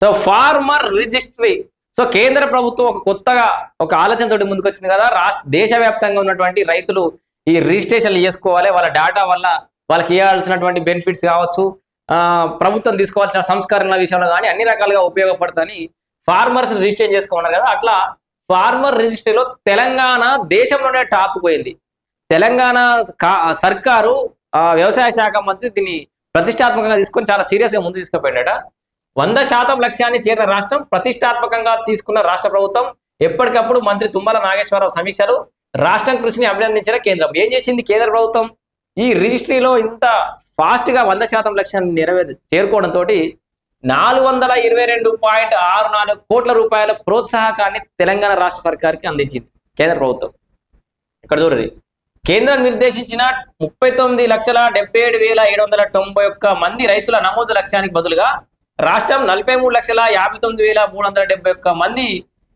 So farmer registry. So కేంద్ర ప్రభుత్వం ఒక కొత్తగా ఒక ఆలోచనతోటి ముందుకు వచ్చింది కదా. దేశవ్యాప్తంగా ఉన్నటువంటి రైతులు ఈ రిజిస్ట్రేషన్లు చేసుకోవాలి. వాళ్ళ డేటా వల్ల వాళ్ళకి ఇవ్వాల్సినటువంటి బెనిఫిట్స్ కావచ్చు, ప్రభుత్వం తీసుకోవాల్సిన సంస్కరణల విషయంలో కానీ అన్ని రకాలుగా ఉపయోగపడుతుందని ఫార్మర్స్ రిజిస్ట్రేషన్ చేసుకోమన్నారు కదా. అట్లా ఫార్మర్ రిజిస్ట్రీలో తెలంగాణ దేశంలోనే టాప్ పోయింది. తెలంగాణ సర్కారు వ్యవసాయ శాఖ మంత్రి దీన్ని ప్రతిష్టాత్మకంగా తీసుకొని చాలా సీరియస్ గా ముందు తీసుకుపోయినట. 100% లక్ష్యాన్ని చేరిన రాష్ట్రం, ప్రతిష్టాత్మకంగా తీసుకున్న రాష్ట్ర ప్రభుత్వం. ఎప్పటికప్పుడు మంత్రి తుమ్మల నాగేశ్వరరావు సమీక్షలు, రాష్ట్రం కృషిని అభినందించిన కేంద్రం. ఏం చేసింది కేంద్ర ప్రభుత్వం? ఈ రిజిస్ట్రీలో ఇంత ఫాస్ట్ గా 100% లక్ష్యాన్ని చేరుకోవడంతో 422.64 కోట్ల రూపాయల ప్రోత్సాహకాన్ని తెలంగాణ రాష్ట్ర సర్కార్కి అందించింది కేంద్ర ప్రభుత్వం. ఇక్కడ చూడండి, కేంద్రం నిర్దేశించిన 39,77,791 మంది రైతుల నమోదు లక్ష్యానికి బదులుగా రాష్ట్రం 43,59,371 మంది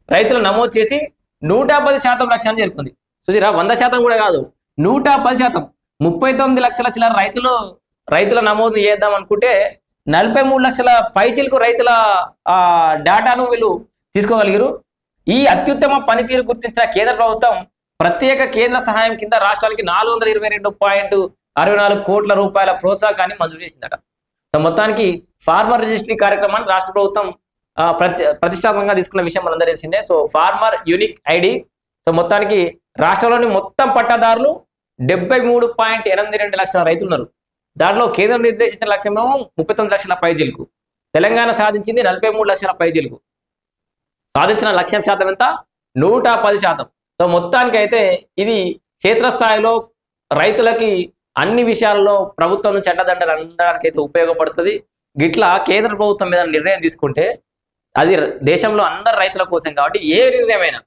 రైతులు నమోదు చేసి 110% లక్ష్యాన్ని చేరుకుంది. చూసిరా, 100% కూడా కాదు, 110%. 39 లక్షల చిల్లర రైతుల నమోదు చేద్దాం అనుకుంటే 43 లక్షల పైచిలకు రైతుల డేటాను వీళ్ళు తీసుకోగలిగారు. ఈ అత్యుత్తమ పనితీరు గుర్తించిన కేంద్ర ప్రభుత్వం ప్రత్యేక కేంద్ర సహాయం కింద రాష్ట్రానికి 422.64 కోట్ల రూపాయల ప్రోత్సాహకాన్ని మంజూరు చేసిందట. సో మొత్తానికి ఫార్మర్ రిజిస్ట్రీ కార్యక్రమాన్ని రాష్ట్ర ప్రభుత్వం ప్రతిష్టాత్మకంగా తీసుకున్న విషయం మనందరూ తెలిసిందే. So farmer unique ID. So మొత్తానికి రాష్ట్రంలోని మొత్తం పట్టాదారులు 73.82 లక్షల రైతులు ఉన్నారు. దాంట్లో కేంద్రం నిర్దేశించిన లక్ష్యం 39 లక్షల పైజీలకు, తెలంగాణ సాధించింది 43 లక్షల పైజీలకు. సాధించిన లక్ష్యం శాతం ఎంత? 110%. సో మొత్తానికి అయితే ఇది క్షేత్రస్థాయిలో రైతులకి అన్ని విషయాల్లో ప్రభుత్వం నుంచి అండదండలు అందడానికి అయితే ఉపయోగపడుతుంది. గిట్లా కేంద్ర ప్రభుత్వం మీద నిర్ణయం తీసుకుంటే అది దేశంలో అందరు రైతుల కోసం కాబట్టి ఏ నిర్ణయమైనా,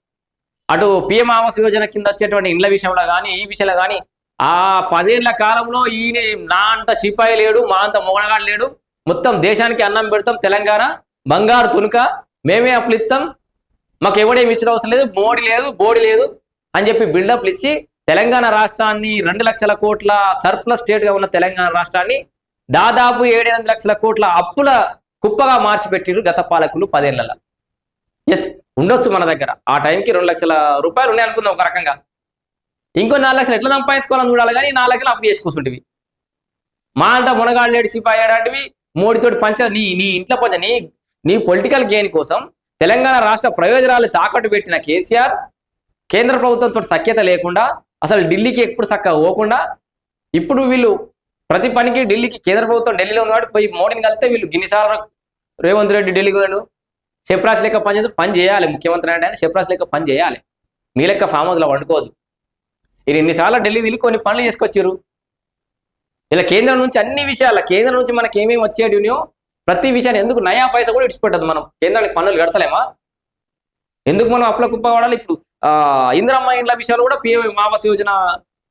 అటు పిఎం ఆవాస్ యోజన కింద వచ్చేటువంటి ఇండ్ల విషయంలో కానీ ఈ విషయంలో కానీ ఆ 10 ఏళ్ల కాలంలో ఈయన నా అంత సిపాయి లేడు, మా అంత మొగనగాడు లేడు, మొత్తం దేశానికి అన్నం పెడతాం, తెలంగాణ బంగారు తునుక, మేమే అప్పులు ఇస్తాం, మాకు ఎవడేమి ఇచ్చడం అవసరం లేదు, మోడీ లేదు బోడి లేదు అని చెప్పి బిల్డప్లు ఇచ్చి తెలంగాణ రాష్ట్రాన్ని 2 లక్షల కోట్ల సర్ప్లస్ స్టేట్ గా ఉన్న తెలంగాణ రాష్ట్రాన్ని దాదాపు 7-8 లక్షల కోట్ల అప్పుల కుప్పగా మార్చిపెట్టిరు గత పాలకులు 10 ఏళ్లలో. ఎస్, ఉండొచ్చు మన దగ్గర ఆ టైంకి 2 లక్షల రూపాయలు ఉన్నాయి అనుకుందాం ఒక రకంగా. ఇంకో 4 లక్షలు ఎట్లా సంపాదించుకోవాలని చూడాలి, కానీ 4 లక్షలు అప్పు చేసుకుంటుంటివి. మా అంతా మునగాడు లేడు సిపాయి ఏడాటివి, మోడీతోటి నీ ఇంట్లో పంచ నీ పొలిటికల్ గెయిన్ కోసం తెలంగాణ రాష్ట్ర ప్రయోజనాలు తాకట్టు పెట్టిన కేసీఆర్ కేంద్ర ప్రభుత్వంతో సఖ్యత లేకుండా, అసలు ఢిల్లీకి ఎప్పుడు చక్కగా పోకుండా, ఇప్పుడు వీళ్ళు ప్రతి పనికి ఢిల్లీకి, కేంద్ర ప్రభుత్వం ఢిల్లీలో ఉంది కాబట్టి పోయి మోడీని కలిస్తే వీళ్ళు గిన్నిసార్లు రేవంత్ రెడ్డి ఢిల్లీకి వెళ్ళాడు, చెప్రాస్ లెక్క పని చేయాలి, ముఖ్యమంత్రి అంటే ఆయన చెప్రాస్ లెక్క పని చేయాలి, మీ లెక్క ఫామ్ హౌస్లో వండుకోవద్దు. ఇది ఎన్నిసార్లు ఢిల్లీ తిరిగి కొన్ని పనులు చేసుకొచ్చారు. ఇలా కేంద్రం నుంచి అన్ని విషయాల, కేంద్రం నుంచి మనకి ఏమేమి వచ్చేటివో ప్రతి విషయాన్ని, ఎందుకు నయా పైసా కూడా ఇడిచిపెట్టదు. మనం కేంద్రానికి పన్నులు కడతలేమా? ఎందుకు మనం అప్పుల కుప్ప వాడాలి? ఇప్పుడు ఇందిరమ్మ ఇండ్ల విషయాలు కూడా పిఎం ఆవాస్ యోజన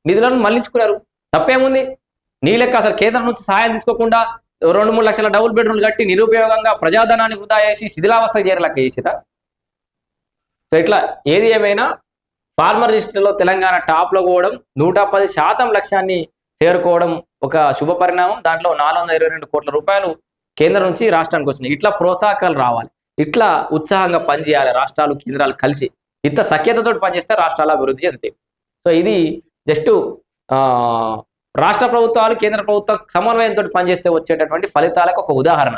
నిధులను మళ్లించుకున్నారు. తప్పేముంది? నీ లెక్క అసలు కేంద్రం నుంచి సహాయం తీసుకోకుండా 2-3 లక్షల డబుల్ బెడ్రూమ్లు కట్టి నిరుపయోగంగా ప్రజాధనాన్ని వృధా చేసి శిథిలావస్థ చేరేలెక్క చేసిరా. సో ఇట్లా ఏది ఏమైనా ఫార్మర్ రిజిస్ట్రీలో తెలంగాణ టాప్ లో పోవడం, 110% లక్ష్యాన్ని చేరుకోవడం ఒక శుభ పరిణామం. దాంట్లో 422 కోట్ల రూపాయలు కేంద్రం నుంచి రాష్ట్రానికి వచ్చినాయి. ఇట్లా ప్రోత్సాహకాలు రావాలి, ఇట్లా ఉత్సాహంగా పనిచేయాలి రాష్ట్రాలు కేంద్రాలు కలిసి. ఇంత సఖ్యతతో పనిచేస్తే రాష్ట్రాల అభివృద్ధి చెందుతాయి. సో ఇది జస్ట్ రాష్ట్ర ప్రభుత్వాలు కేంద్ర ప్రభుత్వం సమన్వయంతో పనిచేస్తే వచ్చేటటువంటి ఫలితాలకు ఒక ఉదాహరణ.